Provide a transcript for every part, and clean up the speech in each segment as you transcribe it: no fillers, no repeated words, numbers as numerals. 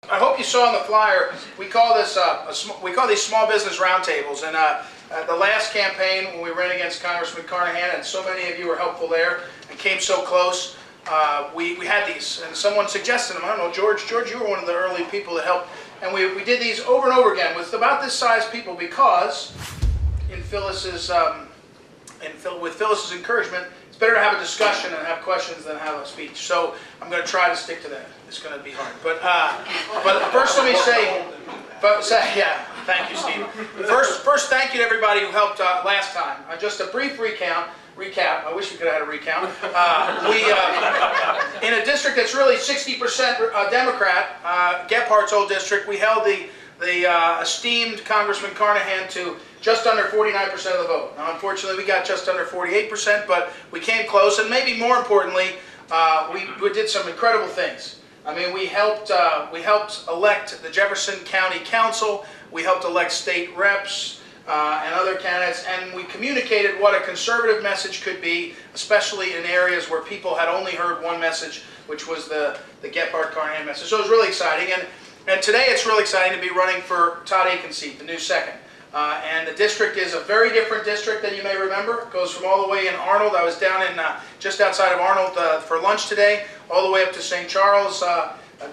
I hope you saw on the flyer, we call this we call these small business roundtables. And the last campaign, when we ran against Congressman Carnahan, and so many of you were helpful there and came so close, we had these. And someone suggested them. I don't know, George, you were one of the early people that helped. And we did these over and over again with about this size people because, in Phyllis's, with Phyllis's encouragement, it's better to have a discussion and have questions than have a speech. So I'm going to try to stick to that. It's going to be hard. But first let me say, yeah, thank you, Steve. First, thank you to everybody who helped last time. Just a brief recap. I wish we could have had a recount. In a district that's really 60% Democrat, Gephardt's old district, we held the esteemed Congressman Carnahan to just under 49% of the vote. Now, unfortunately, we got just under 48%, but we came close, and maybe more importantly, we did some incredible things. I mean, we helped elect the Jefferson County Council, we helped elect state reps and other candidates, and we communicated what a conservative message could be, especially in areas where people had only heard one message, which was the Gephardt-Carnahan message. So it was really exciting, and today it's really exciting to be running for Todd Aiken's seat, the new second. And the district is a very different district than you may remember. It goes from all the way in Arnold. I was down in just outside of Arnold for lunch today, all the way up to St. Charles,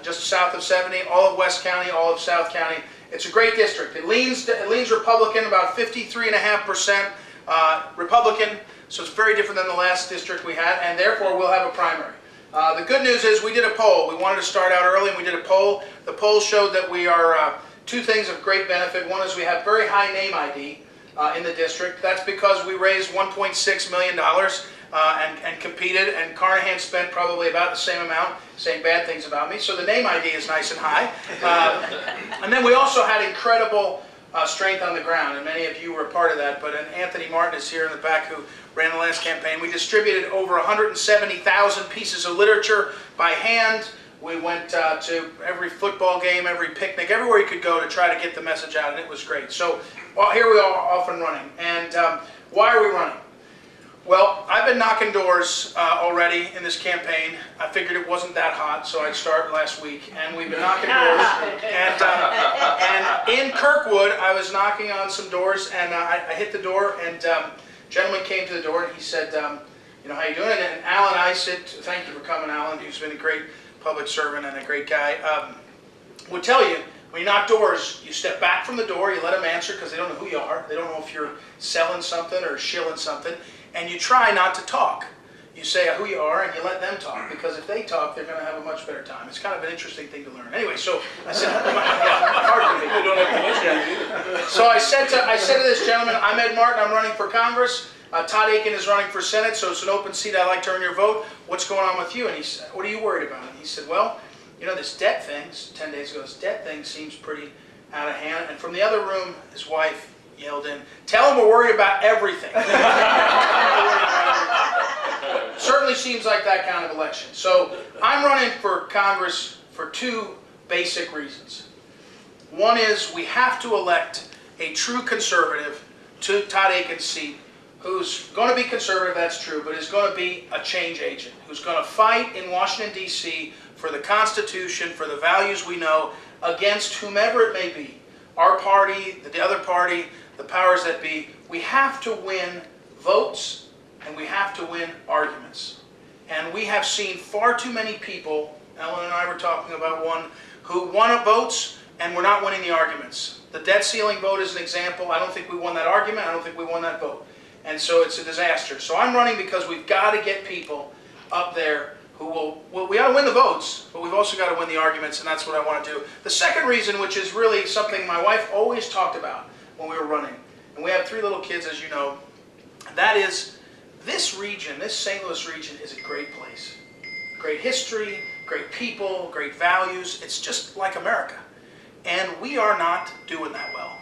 just south of 70, all of West County, all of South County. It's a great district. It leans Republican, about 53.5% Republican, so it's very different than the last district we had, and therefore we'll have a primary. The good news is we did a poll. We wanted to start out early, and we did a poll. The poll showed that we are two things of great benefit. One is we have very high name ID in the district. That's because we raised $1.6 million and competed, and Carnahan spent probably about the same amount saying bad things about me. So the name ID is nice and high. And then we also had incredible strength on the ground, and many of you were a part of that. But Anthony Martin is here in the back who ran the last campaign. We distributed over 170,000 pieces of literature by hand. We went to every football game, every picnic, everywhere you could go to try to get the message out, and it was great. So here we are off and running. And why are we running? Well, I've been knocking doors already in this campaign. I figured it wasn't that hot, so I'd start last week. And we've been knocking doors. And in Kirkwood, I was knocking on some doors, and I hit the door, and a gentleman came to the door, and he said, you know, how you doing? And Alan, I said, thank you for coming, Alan, who's been a great public servant and a great guy, would tell you, when you knock doors, you step back from the door, you let them answer because they don't know who you are. They don't know if you're selling something or shilling something, and you try not to talk. You say who you are and you let them talk, because if they talk, they're going to have a much better time. It's kind of an interesting thing to learn. Anyway, so I said, so I said to this gentleman, I'm Ed Martin, I'm running for Congress. Todd Aiken is running for Senate, so it's an open seat. I'd like to earn your vote. What's going on with you? And he said, what are you worried about? And he said, well, you know, this debt thing, 10 days ago, this debt thing seems pretty out of hand. And from the other room, his wife yelled in, tell him we're worried about everything. Certainly seems like that kind of election. So I'm running for Congress for two basic reasons. One is we have to elect a true conservative to Todd Aiken's seat, who's going to be conservative, that's true, but is going to be a change agent, who's going to fight in Washington, D.C. for the Constitution, for the values we know, against whomever it may be. Our party, the other party, the powers that be. We have to win votes, and we have to win arguments. And we have seen far too many people, Ellen and I were talking about one, who won votes, and we're not winning the arguments. The debt ceiling vote is an example. I don't think we won that argument. I don't think we won that vote. And so it's a disaster. So I'm running because we've got to get people up there who will, we got to win the votes, but we've also got to win the arguments, and that's what I want to do. The second reason, which is really something my wife always talked about when we were running, and we have 3 little kids, as you know, that is, this region, this St. Louis region is a great place. Great history, great people, great values. It's just like America. And we are not doing that well.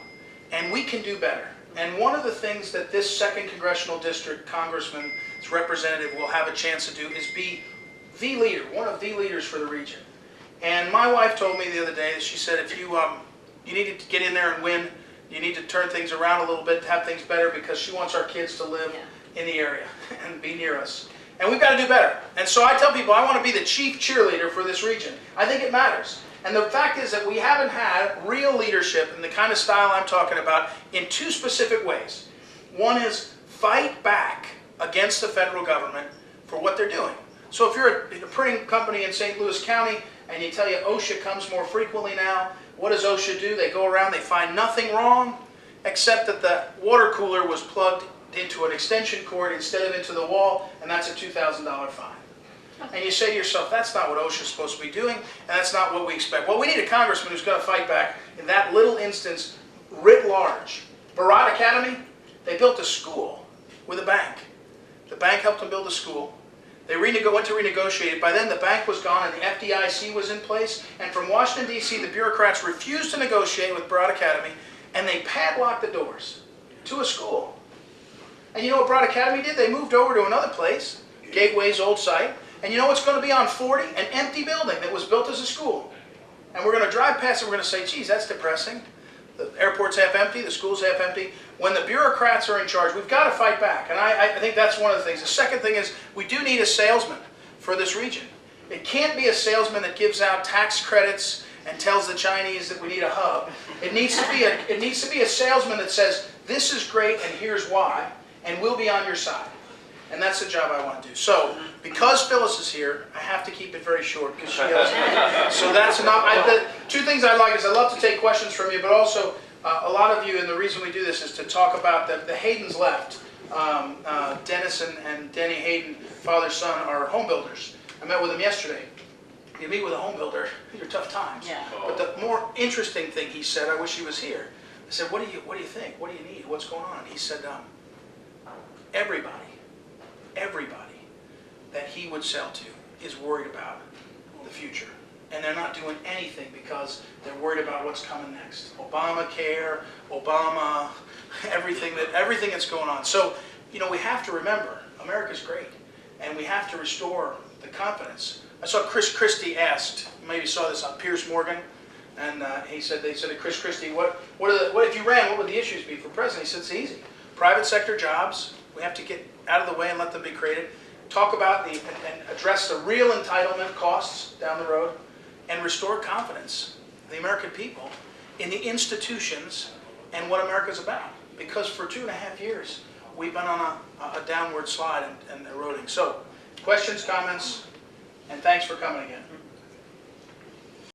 And we can do better. And one of the things that this 2nd Congressional District Congressman's representative will have a chance to do is be the leader, one of the leaders for the region. And my wife told me the other day that she said, if you need to get in there and win, you need to turn things around a little bit, have things better, because she wants our kids to live in the area and be near us. And we've got to do better. And so I tell people I want to be the chief cheerleader for this region. I think it matters. And the fact is that we haven't had real leadership in the kind of style I'm talking about in two specific ways. One is fight back against the federal government for what they're doing. So if you're a printing company in St. Louis County and you tell you OSHA comes more frequently now, what does OSHA do? They go around, they find nothing wrong except that the water cooler was plugged into an extension cord instead of into the wall, and that's a $2,000 fine. And you say to yourself, that's not what OSHA is supposed to be doing, and that's not what we expect. Well, we need a congressman who's going to fight back in that little instance writ large. Barat Academy, they built a school with a bank. The bank helped them build a school. They went to renegotiate it. By then, the bank was gone and the FDIC was in place. And from Washington, D.C., the bureaucrats refused to negotiate with Barat Academy, and they padlocked the doors to a school. And you know what Barat Academy did? They moved over to another place, Gateway's old site. And you know what's going to be on 40? An empty building that was built as a school. And we're going to drive past it, we're going to say, geez, that's depressing. The airport's half empty, the school's half empty. When the bureaucrats are in charge, we've got to fight back. And I think that's one of the things. The second thing is we do need a salesman for this region. It can't be a salesman that gives out tax credits and tells the Chinese that we need a hub. It needs to be a salesman that says, this is great and here's why, and we'll be on your side. And that's the job I want to do. So, because Phyllis is here, I have to keep it very short because she yells at me. So that's enough. The two things I like is I love to take questions from you, but also a lot of you, and the reason we do this is to talk about the Haydens left. Dennis and Denny Hayden, father, son, are home builders. I met with them yesterday. You meet with a home builder, these are tough times. Yeah. But the more interesting thing he said, I wish he was here. I said, what do you think? What do you need? What's going on? And he said, everybody that he would sell to is worried about the future. And they're not doing anything because they're worried about what's coming next. Obamacare, Obama, everything that's going on. So, you know, we have to remember, America's great. And we have to restore the confidence. I saw Chris Christie asked, you maybe saw this on Piers Morgan, and they said to Chris Christie, what if you ran, what would the issues be for president? He said, it's easy. Private sector jobs, we have to get out of the way and let them be created. Talk about and address the real entitlement costs down the road, and restore confidence of the American people in the institutions and what America's about. Because for 2.5 years, we've been on a downward slide and eroding. So, questions, comments, and thanks for coming again.